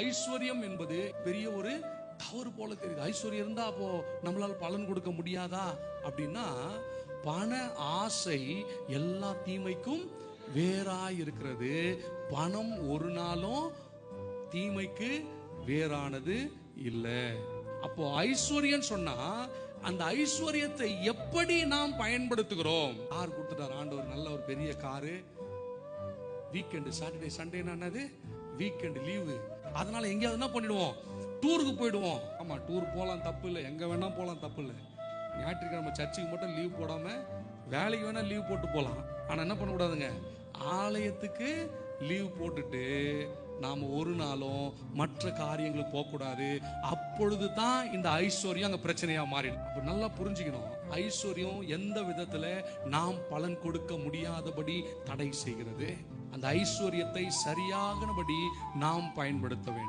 ஐஸ்வர்யம் என்பது பெரிய ஒரு தவறு போல தெரியுது. ஐஸ்வர்யம் இருந்தா அப்போ நம்மளால பலன் கொடுக்க முடியாதா அப்படின்னா, பண ஆசை எல்லா தீமைக்கும் வேறாய் இருக்கிறது. பணம் ஒரு நாளும் தீமைக்கு வேறானது இல்லை. அப்போ ஐஸ்வர்யம் சொன்னா அந்த ஐஸ்வர்யத்தை எப்படி நாம் பயன்படுத்துகிறோம்? கார் கொடுத்துட்டார் ஆண்டவர், நல்ல ஒரு பெரிய காரு. வீக்கெண்டு சாட்டர்டே சண்டேனா என்னது? Weekend leave. அதனால எங்கேயாவது என்ன பண்ணிடுவோம்? டூருக்கு போயிடுவோம். ஆமா, டூர் போகலாம், தப்பு இல்லை. எங்க வேணா போகலாம், தப்பு இல்லை. ஞாயிற்றுக்கிழமை சர்ச்சுக்கு மட்டும் லீவ் போடாம வேலைக்கு வேணா லீவ் போட்டு போகலாம். ஆனா என்ன பண்ணக்கூடாதுங்க? ஆலயத்துக்கு லீவ் போட்டுட்டு நாம ஒரு நாளும் மற்ற காரியங்களுக்கு போகக்கூடாது. அப்பொழுது தான் இந்த ஐஸ்வர்யம் அங்க பிரச்சனையா மாறிடும். அப்ப நல்லா புரிஞ்சுக்கணும், ஐஸ்வர்யம் எந்த விதத்துல நாம் பலன் கொடுக்க முடியாதபடி தடை செய்கிறது. அந்த ஐஸ்வர்யத்தை சரியாகபடி நாம் பயன்படுத்த வேண்டும்.